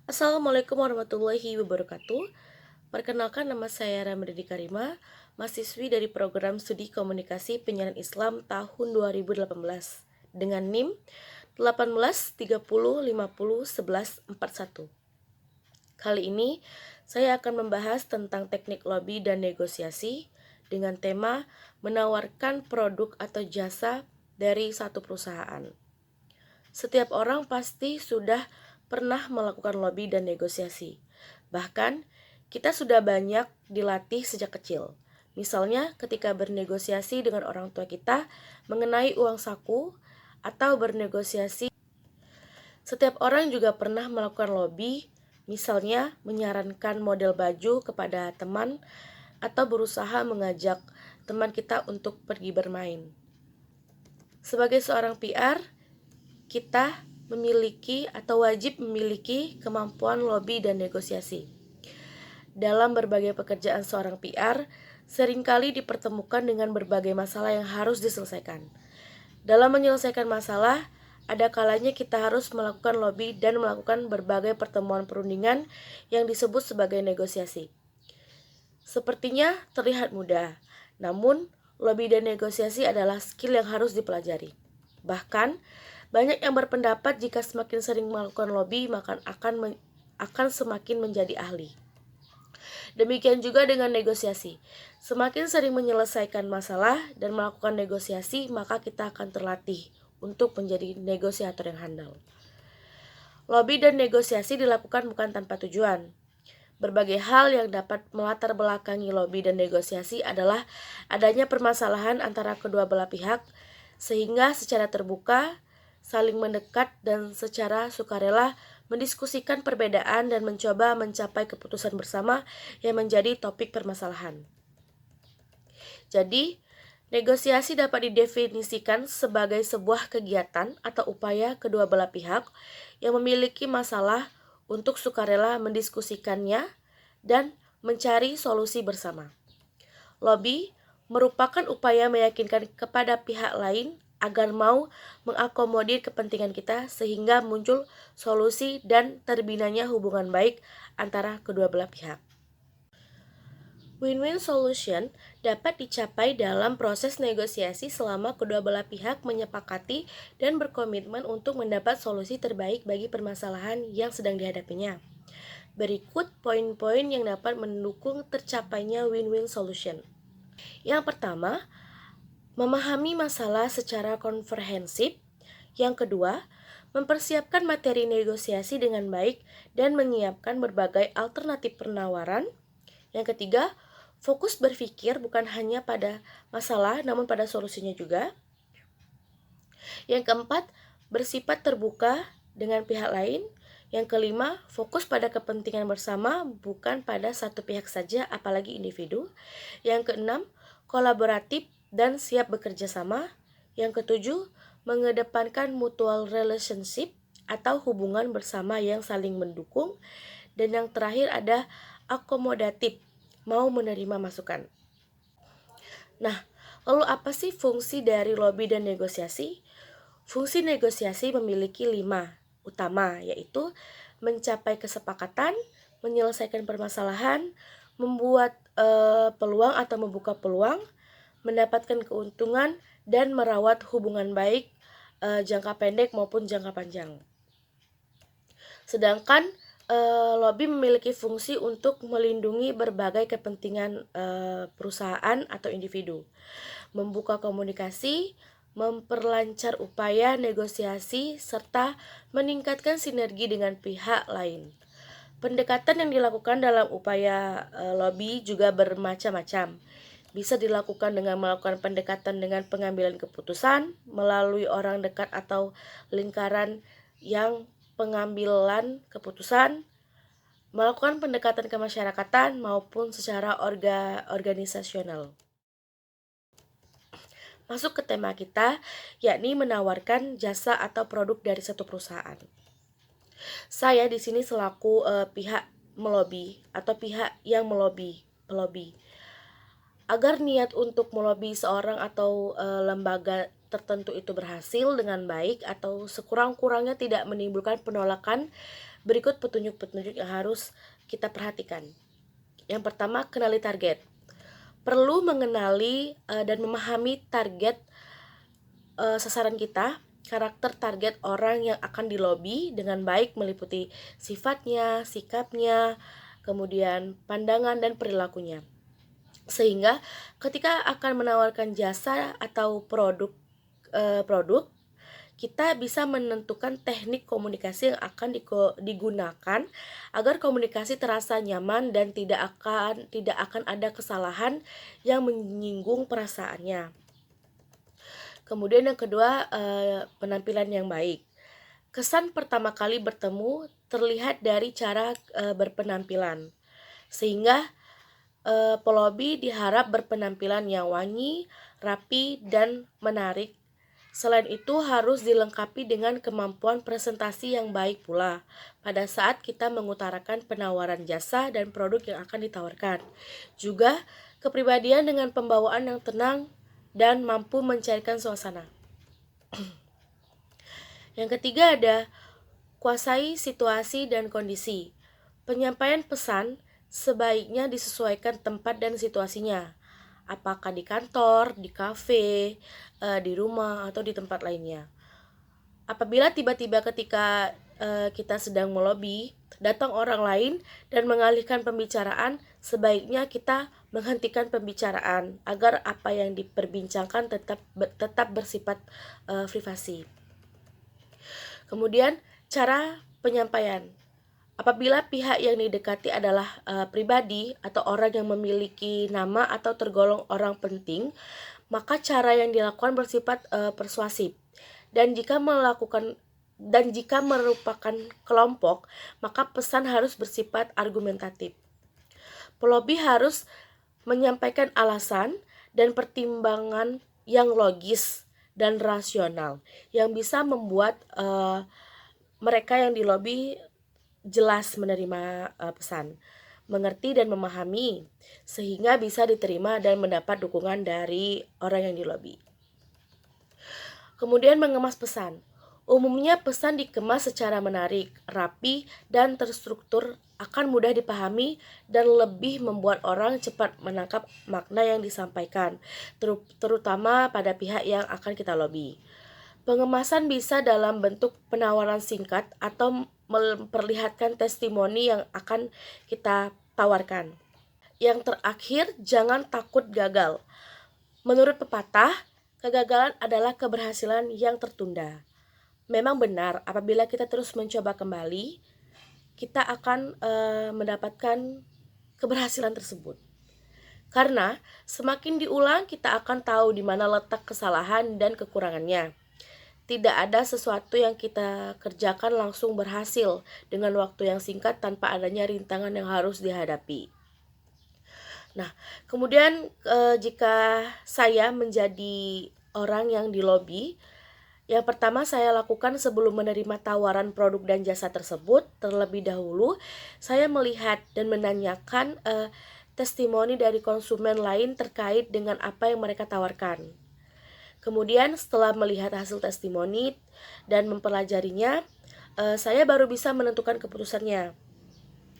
Assalamualaikum warahmatullahi wabarakatuh. Perkenalkan, nama saya Ramadhani Karima, mahasiswi dari program studi komunikasi penyiaran Islam tahun 2018 dengan NIM 1830501141. Kali ini saya akan membahas tentang teknik lobby dan negosiasi dengan tema menawarkan produk atau jasa dari satu perusahaan. Setiap orang pasti sudah pernah melakukan lobby dan negosiasi. Bahkan, kita sudah banyak dilatih sejak kecil. Misalnya ketika bernegosiasi dengan orang tua kita mengenai uang saku atau bernegosiasi. Setiap orang juga pernah melakukan lobby, misalnya menyarankan model baju kepada teman atau berusaha mengajak teman kita untuk pergi bermain. Sebagai seorang PR, kita memiliki atau wajib memiliki kemampuan lobby dan negosiasi. Dalam berbagai pekerjaan seorang PR, seringkali dipertemukan dengan berbagai masalah yang harus diselesaikan. Dalam menyelesaikan masalah, ada kalanya kita harus melakukan lobby dan melakukan berbagai pertemuan perundingan yang disebut sebagai negosiasi. Sepertinya terlihat mudah, namun lobby dan negosiasi adalah skill yang harus dipelajari. Bahkan, banyak yang berpendapat jika semakin sering melakukan lobby, maka akan semakin menjadi ahli. Demikian juga dengan negosiasi. Semakin sering menyelesaikan masalah dan melakukan negosiasi, maka kita akan terlatih untuk menjadi negosiator yang handal. Lobby dan negosiasi dilakukan bukan tanpa tujuan. Berbagai hal yang dapat melatar belakangi lobby dan negosiasi adalah adanya permasalahan antara kedua belah pihak, sehingga secara terbuka, saling mendekat dan secara sukarela mendiskusikan perbedaan dan mencoba mencapai keputusan bersama yang menjadi topik permasalahan. Jadi, negosiasi dapat didefinisikan sebagai sebuah kegiatan atau upaya kedua belah pihak yang memiliki masalah untuk sukarela mendiskusikannya dan mencari solusi bersama. Lobby merupakan upaya meyakinkan kepada pihak lain agar mau mengakomodir kepentingan kita sehingga muncul solusi dan terbinanya hubungan baik antara kedua belah pihak. Win-win solution dapat dicapai dalam proses negosiasi selama kedua belah pihak menyepakati dan berkomitmen untuk mendapat solusi terbaik bagi permasalahan yang sedang dihadapinya. Berikut poin-poin yang dapat mendukung tercapainya win-win solution. Yang pertama, memahami masalah secara komprehensif. Yang kedua, mempersiapkan materi negosiasi dengan baik dan menyiapkan berbagai alternatif penawaran. Yang ketiga, fokus berpikir bukan hanya pada masalah namun pada solusinya juga. Yang keempat, bersifat terbuka dengan pihak lain. Yang kelima, fokus pada kepentingan bersama bukan pada satu pihak saja, apalagi individu. Yang keenam, kolaboratif dan siap bekerja sama. Yang ketujuh, mengedepankan mutual relationship atau hubungan bersama yang saling mendukung. Dan yang terakhir ada akomodatif, mau menerima masukan. Nah, lalu apa sih fungsi dari lobby dan negosiasi? Fungsi negosiasi memiliki 5 utama, yaitu mencapai kesepakatan, menyelesaikan permasalahan, membuat peluang atau membuka peluang, mendapatkan keuntungan, dan merawat hubungan baik jangka pendek maupun jangka panjang. Sedangkan lobby memiliki fungsi untuk melindungi berbagai kepentingan perusahaan atau individu, membuka komunikasi, memperlancar upaya negosiasi, serta meningkatkan sinergi dengan pihak lain. Pendekatan yang dilakukan dalam upaya lobby juga bermacam-macam. Bisa dilakukan dengan melakukan pendekatan dengan pengambilan keputusan melalui orang dekat atau lingkaran yang pengambilan keputusan, melakukan pendekatan kemasyarakatan maupun secara organisasional. Masuk ke tema kita, yakni menawarkan jasa atau produk dari satu perusahaan. Saya di sini selaku pihak melobi atau pihak yang pelobi. Agar niat untuk melobi seorang atau lembaga tertentu itu berhasil dengan baik atau sekurang-kurangnya tidak menimbulkan penolakan, berikut petunjuk-petunjuk yang harus kita perhatikan. Yang pertama, kenali target. Perlu mengenali dan memahami target sasaran kita, karakter target orang yang akan dilobi dengan baik meliputi sifatnya, sikapnya, kemudian pandangan dan perilakunya. Sehingga ketika akan menawarkan jasa atau produk, kita bisa menentukan teknik komunikasi yang akan digunakan agar komunikasi terasa nyaman dan tidak akan ada kesalahan yang menyinggung perasaannya. Kemudian yang kedua, penampilan yang baik. Kesan pertama kali bertemu terlihat dari cara berpenampilan, sehingga pelobi diharap berpenampilan yang wangi, rapi, dan menarik. Selain itu harus dilengkapi dengan kemampuan presentasi yang baik pula pada saat kita mengutarakan penawaran jasa dan produk yang akan ditawarkan. Juga kepribadian dengan pembawaan yang tenang dan mampu mencairkan suasana. Yang ketiga ada kuasai situasi dan kondisi. Penyampaian pesan sebaiknya disesuaikan tempat dan situasinya. Apakah di kantor, di kafe, di rumah, atau di tempat lainnya. Apabila tiba-tiba ketika kita sedang melobi, datang orang lain dan mengalihkan pembicaraan, sebaiknya kita menghentikan pembicaraan agar apa yang diperbincangkan tetap bersifat privasi. Kemudian cara penyampaian. Apabila pihak yang didekati adalah pribadi atau orang yang memiliki nama atau tergolong orang penting, maka cara yang dilakukan bersifat persuasif. Dan jika merupakan kelompok, maka pesan harus bersifat argumentatif. Pelobi harus menyampaikan alasan dan pertimbangan yang logis dan rasional yang bisa membuat mereka yang dilobi jelas menerima pesan, mengerti dan memahami, sehingga bisa diterima dan mendapat dukungan dari orang yang dilobi. Kemudian mengemas pesan. Umumnya pesan dikemas secara menarik, rapi, dan terstruktur akan mudah dipahami dan lebih membuat orang cepat menangkap makna yang disampaikan, terutama pada pihak yang akan kita lobi. Pengemasan bisa dalam bentuk penawaran singkat atau memperlihatkan testimoni yang akan kita tawarkan. Yang terakhir, jangan takut gagal. Menurut pepatah, kegagalan adalah keberhasilan yang tertunda. Memang benar, apabila kita terus mencoba kembali, kita akan mendapatkan keberhasilan tersebut. Karena semakin diulang, kita akan tahu di mana letak kesalahan dan kekurangannya. Tidak ada sesuatu yang kita kerjakan langsung berhasil dengan waktu yang singkat tanpa adanya rintangan yang harus dihadapi. Nah, kemudian jika saya menjadi orang yang dilobi, yang pertama saya lakukan sebelum menerima tawaran produk dan jasa tersebut, terlebih dahulu saya melihat dan menanyakan testimoni dari konsumen lain terkait dengan apa yang mereka tawarkan. Kemudian setelah melihat hasil testimoni dan mempelajarinya, saya baru bisa menentukan keputusannya.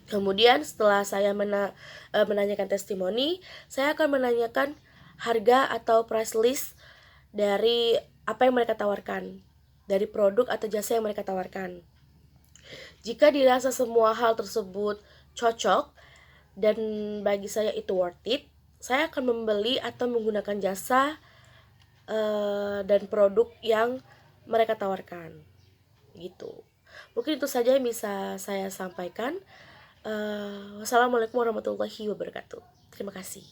Kemudian setelah saya menanyakan testimoni, saya akan menanyakan harga atau price list dari apa yang mereka tawarkan, dari produk atau jasa yang mereka tawarkan. Jika dirasa semua hal tersebut cocok dan bagi saya itu worth it, saya akan membeli atau menggunakan jasa dan produk yang mereka tawarkan, gitu. Mungkin itu saja yang bisa saya sampaikan. Wassalamualaikum warahmatullahi wabarakatuh. Terima kasih.